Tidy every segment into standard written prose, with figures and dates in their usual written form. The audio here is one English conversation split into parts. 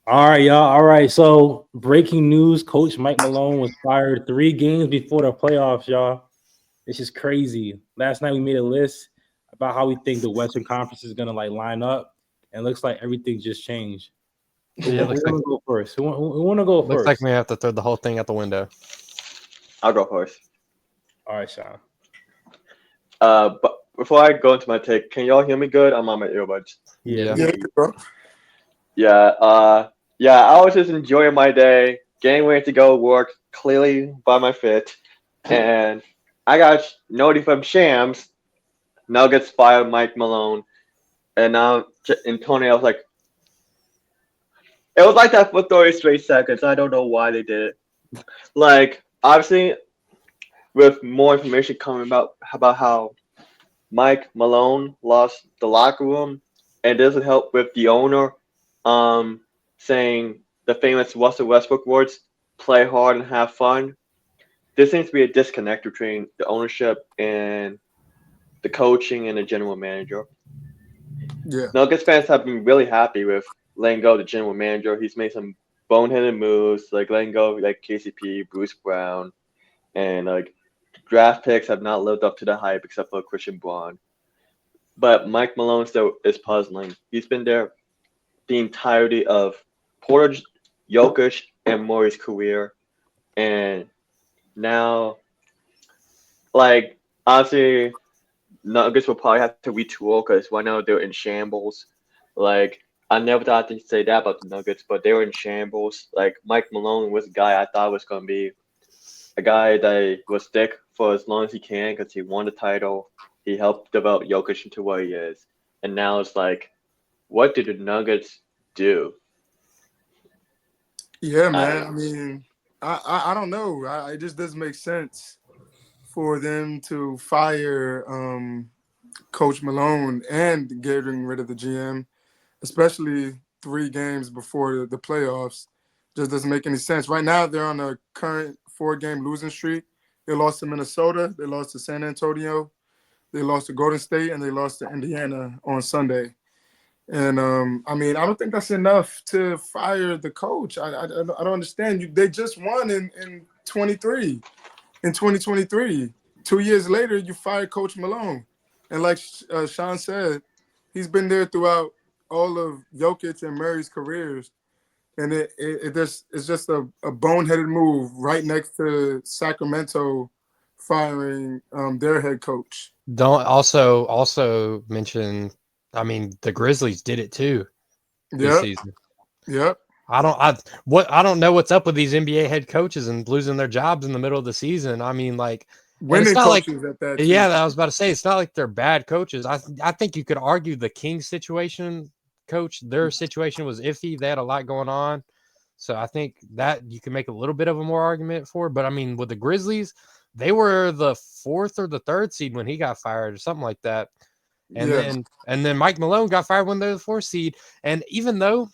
All right, y'all. All right. So, breaking news: Coach Mike Malone was fired 3 games before the playoffs, y'all. This is crazy. Last night we made a list about how we think the Western Conference is gonna like line up, and it looks like everything just changed. Who, Yeah, who want to go first? Who want to go looks like first? we have to throw the whole thing out the window. I'll go first. All right, Sean. But before I go into my take, can y'all hear me good? I'm on my earbuds. Yeah, Yeah. we Yeah, hear you. bro. Yeah, I was just enjoying my day, getting ready to go work, clearly by my fit, and I got notice from Shams. Nuggets fired Mike Malone, and now Antonio was like, it was like that for 30 straight seconds. I don't know why they did it. Like, obviously, with more information coming about how Mike Malone lost the locker room, and it doesn't help with the owner saying the famous Russell Westbrook words, play hard and have fun. There seems to be a disconnect between the ownership and the coaching and the general manager. Yeah. Nuggets fans have been really happy with letting go of the general manager. He's made some boneheaded moves, like letting go of like KCP, Bruce Brown, and like draft picks have not lived up to the hype except for Christian Braun. But Mike Malone still is puzzling. He's been there the entirety of Porter, Jokic, and Murray's career, and now, like, honestly, Nuggets will probably have to retool because right now they're in shambles. Like, I never thought to say that about the Nuggets, but they were in shambles. Like, Mike Malone was a guy I thought was going to be a guy that will stick for as long as he can because he won the title. He helped develop Jokic into what he is. And now it's like, what did the Nuggets do? Yeah, I man. don't I know. mean, I don't know. It just doesn't make sense for them to fire Coach Malone and getting rid of the GM, especially 3 games before the playoffs. Just doesn't make any sense. Right now, they're on a current 4-game losing streak. They lost to Minnesota, they lost to San Antonio, they lost to Golden State, and they lost to Indiana on Sunday. And I mean, I don't think that's enough to fire the coach. I don't understand. They just won in 2023. 2 years later, you fire Coach Malone, and like Sean said, he's been there throughout all of Jokic and Murray's careers, and it's just a boneheaded move right next to Sacramento firing their head coach. Don't also mention. I mean, the Grizzlies did it too this Yep, season. yep. I don't know what's up with these NBA head coaches and losing their jobs in the middle of the season. I mean, like, and it's Winning not like, coaches at that too. yeah, I was about to say it's not like they're bad coaches. I think you could argue the Kings situation, coach, their situation was iffy. They had a lot going on, so I think that you can make a little bit of a more argument for. But I mean, with the Grizzlies, they were the fourth or the third seed when he got fired or something like that, and Yeah, then Mike Malone got fired when they're the fourth seed, and even though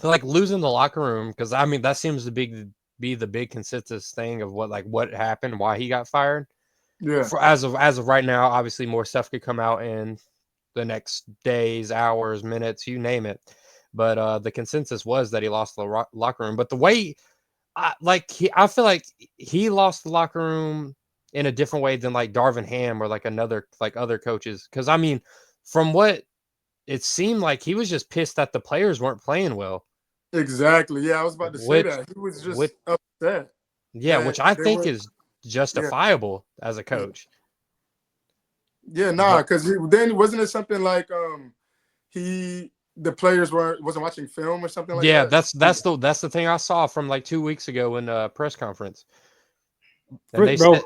like losing the locker room, because I mean that seems to be the big consensus thing of what happened, why he got fired. yeah, For as of right now, obviously more stuff could come out in the next days, hours, minutes, you name it. But the consensus was that he lost the locker room. But the way, I feel like he lost the locker room in a different way than like Darvin Ham or like another like other coaches. Because I mean, from what it seemed like, he was just pissed that the players weren't playing well. exactly. Yeah, I was about to say Which that. He was which just upset yeah, that which I they think were. is Yeah, justifiable as a yeah, coach. yeah. Nah, But because then wasn't it something like he the players wasn't watching film or something like yeah, that? that's the thing I saw from like 2 weeks ago in a press conference, and they Bro, said,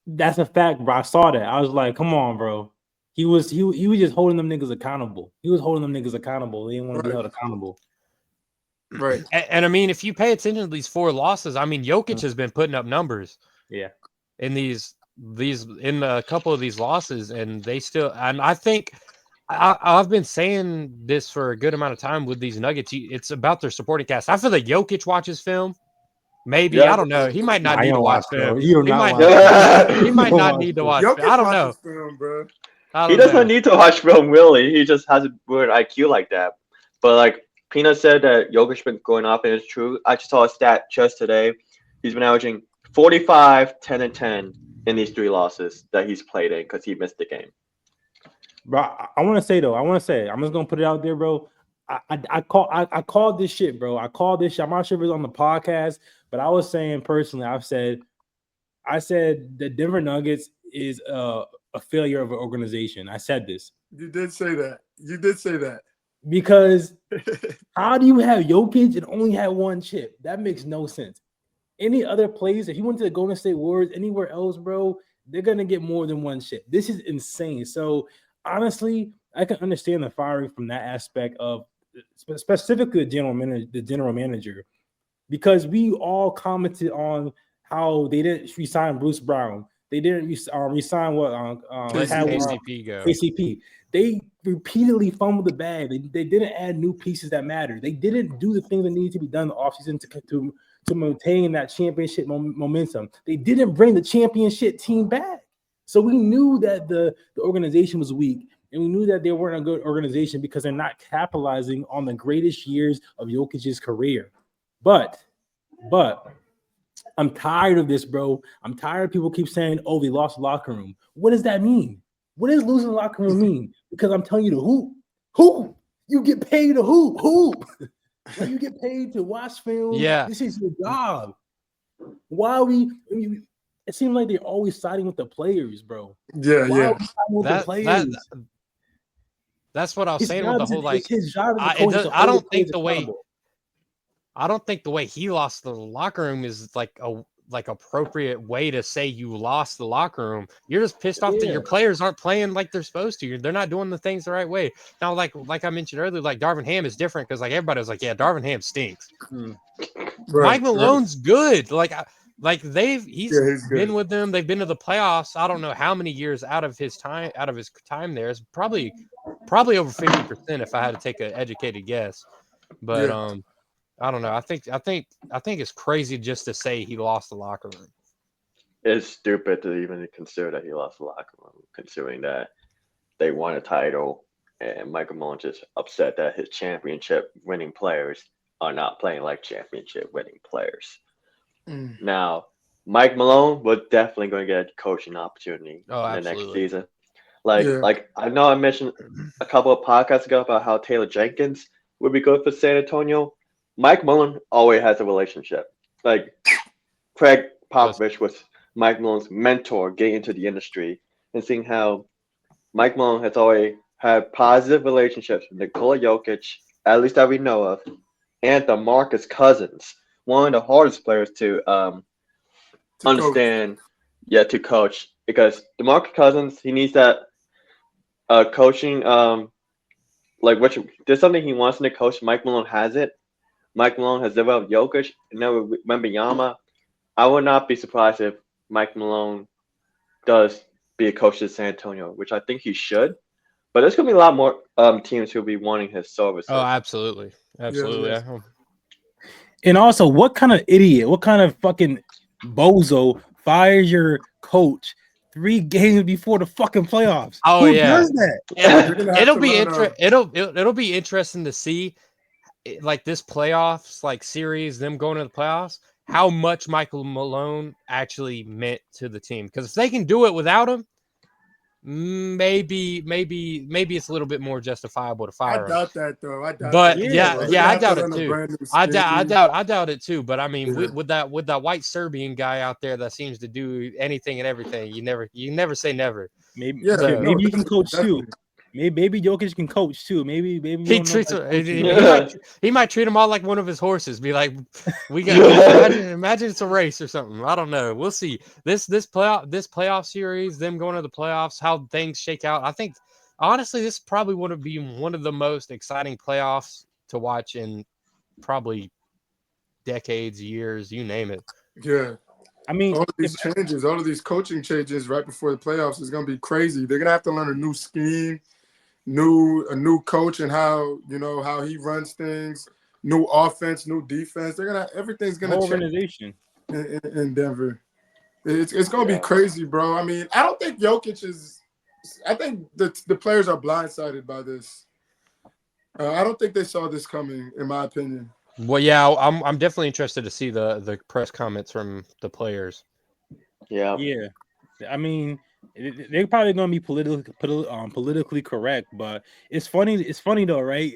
that's a fact, bro. I saw that. I was like, come on, bro. He was just holding them niggas accountable. He was holding them niggas accountable. They didn't want to be Right, held accountable. right. and I mean, if you pay attention to these four losses, I mean, Jokic Mm, has been putting up numbers yeah. in these in a couple of these losses, and they still, and I think I've been saying this for a good amount of time with these Nuggets. It's about their supporting cast. I feel like Jokic watches film. Maybe I Yeah. don't know. He might not Nah, you need to don't watch watch film. film. You do He not might watch film. he You might don't not watch need to film. watch film. I Jokic don't know. watches film, bro. I He don't doesn't know. need to watch film, really. He just has a weird IQ like that. But, like, Peanut said that Jokic been going off, and it's true. I just saw a stat just today. He's been averaging 45, 10, and 10 in these 3 losses that he's played in because he missed the game. Bro, I want to say though, I'm just gonna put it out there, bro. I called this shit, bro. I called this shit. I'm not sure if it was on the podcast, but I was saying personally, I said the Denver Nuggets is a failure of an organization. I said this. You did say that. Because how do you have Jokic and only have 1 chip? That makes no sense. Any other plays, if he went to the Golden State Warriors, anywhere else, bro, they're gonna get more than 1 chip. This is insane. So honestly, I can understand the firing from that aspect of specifically the general manager, because we all commented on how they didn't resign Bruce Brown. They didn't resign KCP go. KCP. They repeatedly fumbled the bag. They didn't add new pieces that matter. They didn't do the things that needed to be done in the offseason to maintain that championship momentum. They didn't bring the championship team back. So we knew that the organization was weak, and we knew that they weren't a good organization because they're not capitalizing on the greatest years of Jokic's career. But I'm tired of this, bro. I'm tired of people keep saying, oh, they lost the locker room. What does that mean? What does losing the locker room mean? Because I'm telling you to hoop. You get paid to hoop. When you get paid to watch film, this is your job. Why it seems like they're always siding with the players, bro. Yeah. That's what I was saying with the whole like. His job I don't think the way he lost the locker room is like appropriate way to say you lost the locker room. You're just pissed off that your players aren't playing like they're supposed to. They're not doing the things the right way. Now, like I mentioned earlier, like Darvin Ham is different because like everybody was like, yeah, Darvin Ham stinks. Mike Malone's good. He's been with them. They've been to the playoffs. I don't know how many years out of his time there. It's probably over 50% if I had to take an educated guess. But I don't know. I think it's crazy just to say he lost the locker room. It's stupid to even consider that he lost the locker room, considering that they won a title and Michael Malone just upset that his championship winning players are not playing like championship winning players. Now, Mike Malone was definitely going to get a coaching opportunity in the next season. Like I know I mentioned a couple of podcasts ago about how Taylor Jenkins would be good for San Antonio. Mike Malone always has a relationship. Like Craig Popovich was Mike Malone's mentor getting into the industry, and seeing how Mike Malone has always had positive relationships with Nikola Jokic, at least that we know of, and DeMarcus Cousins, one of the hardest players to understand, to coach, because DeMarcus Cousins, he needs that coaching, there's something he wants in the coach. Mike Malone has it. Mike Malone has developed Jokic, and now with Wembanyama. I would not be surprised if Mike Malone does be a coach at San Antonio, which I think he should. But there's going to be a lot more teams who will be wanting his services. Oh, absolutely. Yeah. And also, what kind of idiot, what kind of fucking bozo fires your coach 3 games before the fucking playoffs? Oh, Who does that? Yeah. It'll be interesting to see, like this playoffs, like series, them going to the playoffs, how much Michael Malone actually meant to the team. Because if they can do it without him, maybe it's a little bit more justifiable to fire him. I doubt that though. I doubt it too. I doubt it too. But I mean, with that white Serbian guy out there that seems to do anything and everything, you never say never. Maybe you can coach too. Maybe Jokic can coach too. Maybe he treats he might treat him all like one of his horses. Be like, we got imagine it's a race or something. I don't know. We'll see. This playoff series, them going to the playoffs, how things shake out. I think honestly, this probably would be one of the most exciting playoffs to watch in probably decades, years, you name it. Yeah. I mean, all of these coaching changes right before the playoffs is going to be crazy. They're going to have to learn a new scheme, a new coach, and how he runs things, new offense, new defense. Everything's going to change in Denver. It's going to be crazy, bro. I mean, I don't think Jokic is. I think the players are blindsided by this. I don't think they saw this coming, in my opinion. Well, yeah, I'm definitely interested to see the press comments from the players. Yeah. Yeah, I mean, they're probably gonna be politically correct, but it's funny. It's funny though, right?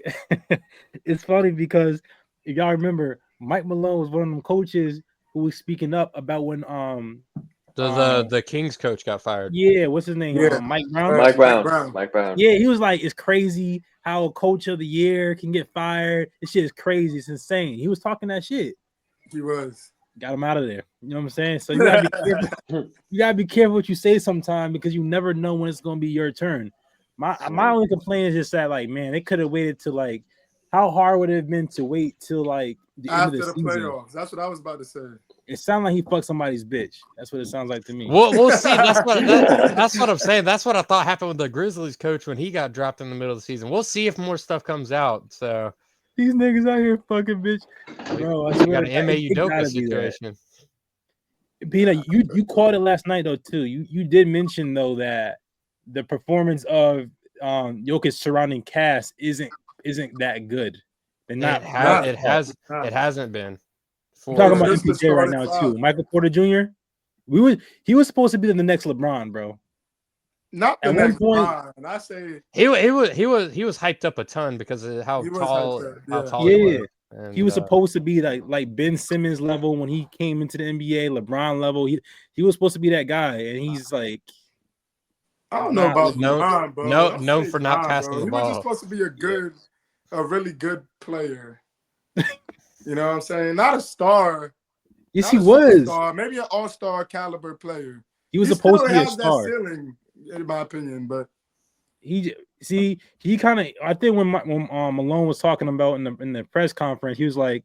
It's funny because if y'all remember, Mike Malone was one of them coaches who was speaking up about when The Kings coach got fired. yeah, what's his name? Yeah. Mike Brown. Mike Brown. Brown. Mike Brown. Yeah, he was like, it's crazy how a coach of the year can get fired. This shit is crazy. It's insane. He was talking that shit. He was. Got him out of there. You know what I'm saying? So you gotta be careful. You gotta be careful what you say sometimes because you never know when it's gonna be your turn. My only complaint is just that, like, man, they could have waited till like, how hard would it have been to wait till like the end After of the the season? playoffs. That's what I was about to say. It sounded like he fucked somebody's bitch. That's what it sounds like to me. We'll see. That's what I'm saying. That's what I thought happened with the Grizzlies coach when he got dropped in the middle of the season. We'll see if more stuff comes out. So These niggas out here fucking bitch, bro. I we swear got to an God, MAU it gotta Doka be that. situation. Peanut, you called it last night though too. You did mention though that the performance of Jokic surrounding cast isn't that good. They're not. It hasn't been. I'm talking about Just the MPJ right starting now five. too. Michael Porter Jr. He was supposed to be the next LeBron, bro. Not the At one next point- line. I say He was hyped up a ton because of how He was tall hyped up, how yeah. tall he Yeah. was. And, He was supposed to be like Ben Simmons level when he came into the NBA, LeBron level. He was supposed to be that guy, and he's like, I don't know Not about known- LeBron, bro. no- Don't known say for not Bron, passing bro. the He was just ball. supposed to be a really good player. You know what I'm saying? Not a star. yes, not he a was. superstar, maybe an all-star caliber player. He was He supposed to still be a has star. that ceiling, in my opinion. But He kind of. I think when Malone was talking about in the press conference, he was like,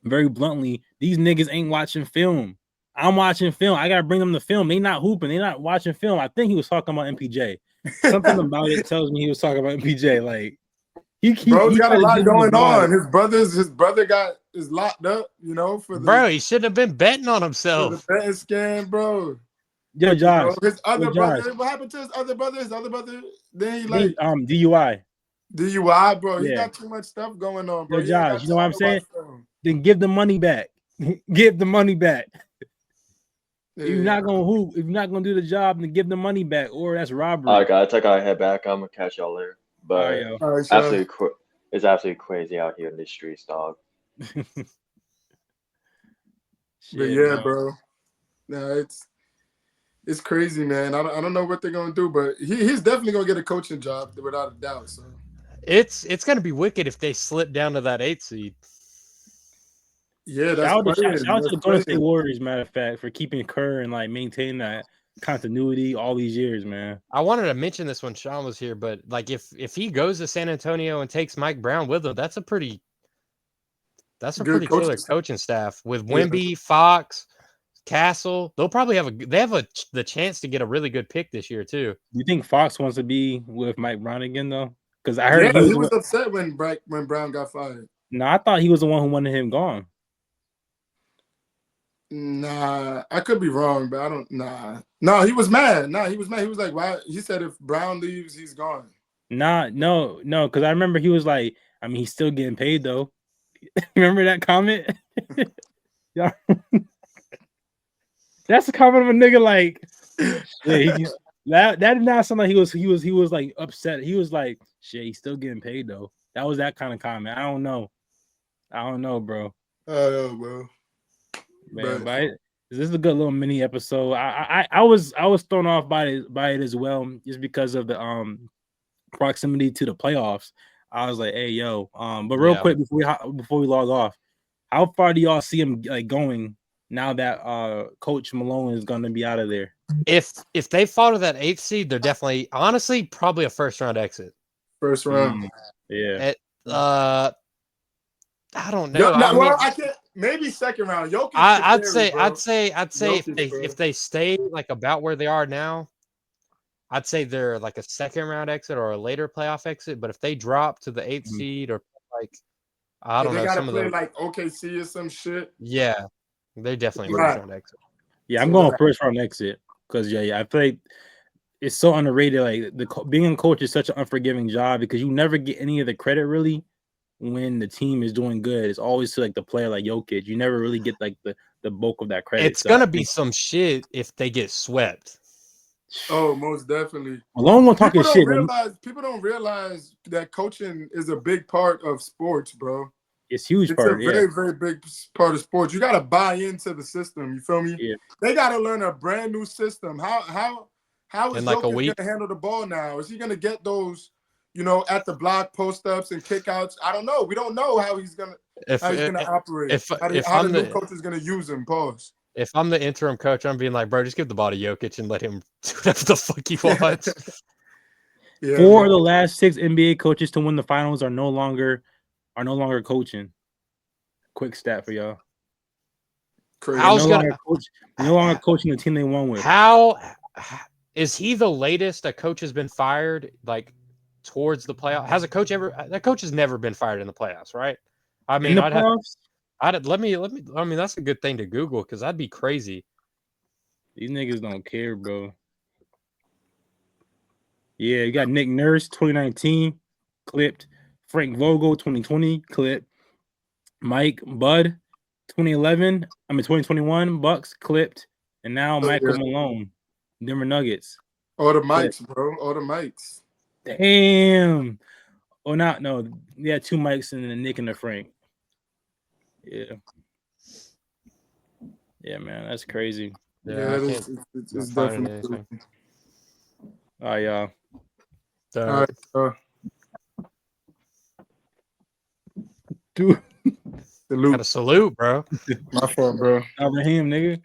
very bluntly, these niggas ain't watching film. I'm watching film. I gotta bring them to film. They not hooping. They not watching film. I think he was talking about MPJ. Something about it tells me he was talking about MPJ. Like bro's got a kinda lot gives me going the vibe. on. His brother is locked up, you know, for the, bro, he shouldn't have been betting on for the himself. betting scam, bro. Yo, You Josh. know, his other Josh. brother, what happened to his other brother? His other brother, then he They, like DUI. DUI, bro. He Yeah. got too much stuff going on, bro. Yo, He ain't Josh, got you know what I'm time to saying? watch film. Then give the money back. Give the money back. Yeah. If you're not gonna hoop, if you're not gonna do the job, then give the money back, or that's robbery. All right, guys, I gotta head back. I'm gonna catch y'all later. But All right, yo. All right, so, it's absolutely crazy out here in these streets, dog. but Shit, yeah, no. bro. Nah, it's crazy, man. I don't know what they're gonna do, but he's definitely gonna get a coaching job without a doubt. So It's gonna be wicked if they slip down to that 8th seed. yeah, Shout out that's to playing. the That's Golden State playing. Warriors, matter of fact, for keeping Kerr and like maintaining that continuity all these years, man. I wanted to mention this when Sean was here, but like if he goes to San Antonio and takes Mike Brown with him, that's a pretty Good killer coaching staff. coaching staff with Yeah. Wemby, Fox, Castle. They'll probably the chance to get a really good pick this year too. Do you think Fox wants to be with Mike Brown again though? Because I heard Yeah, he he was. was upset when Brown got fired. No, I thought he was the one who wanted him gone. Nah, I could be wrong, but I don't. Nah, no, he was mad. Nah, he was mad. He was like, "Why?" He said, "If Brown leaves, he's gone." No, because I remember he was like, I mean, he's still getting paid though. Remember that comment? Yeah. That's the comment of a nigga like, yeah, that did not sound like he was like upset. He was like, shit, he's still getting paid though. That was that kind of comment. I don't know, bro. Oh, bro. Man, Right. but this is a good little mini episode. I was thrown off by it as well, just because of the proximity to the playoffs. I was like, hey, yo, but real Yeah. quick before we log off, how far do y'all see him like going now that Coach Malone is gonna be out of there? If they fall to that 8th seed, they're definitely, honestly, probably a first round exit. First round. Yeah. I don't know. Yo, I mean, well, I can't. Maybe second round. Jokic. I'd could say carry, bro. if Jokic, they stay like about where they are now, I'd say they're like a second round exit or a later playoff exit. But if they drop to the 8th Mhm. seed or like I don't they know gotta some of play the like OKC or some shit. yeah, they definitely Right. first round exit. Yeah, I'm going first round exit because I feel like it's so underrated. Like being a coach is such an unforgiving job because you never get any of the credit really when the team is doing good. It's always to like the player like Jokic. You never really get like the bulk of that credit. It's gonna be some shit if they get swept. Oh, most definitely. Malone won't talking shit. People don't realize that coaching is a big part of sports, bro. It's huge It's part. a very, very big part of sports. You got to buy into the system. You feel me? Yeah. They got to learn a brand new system. How is In like a Jokic week? going to handle the ball now? Is he going to get those, at the block post ups and kickouts? I don't know. We don't know how he's going to operate. How the new coach is going to use him. Pause. If I'm the interim coach, I'm being like, bro, just give the ball to Jokic and let him do whatever the fuck he wants. Yeah, 4 of the last 6 NBA coaches to win the finals are no longer coaching. Quick stat for y'all. crazy. No longer coaching the team they won with. How is he the latest a coach has been fired like towards the playoff? Has a coach ever? That coach has never been fired in the playoffs, right? I mean, let me. I mean, that's a good thing to Google because that'd be crazy. These niggas don't care, bro. Yeah, you got Nick Nurse 2019 clipped, Frank Vogel 2020 clipped, Mike Bud 2021 Bucks clipped, and now Michael Malone, Denver Nuggets. All the mics, bro. All the mics. Damn. Oh, no. Yeah, 2 mics and the Nick and the Frank. Yeah. Yeah, man, that's crazy. Yeah, it's definitely. All right, y'all. All right, Dude. salute. Gotta salute, bro. My fault, bro. Over him, nigga.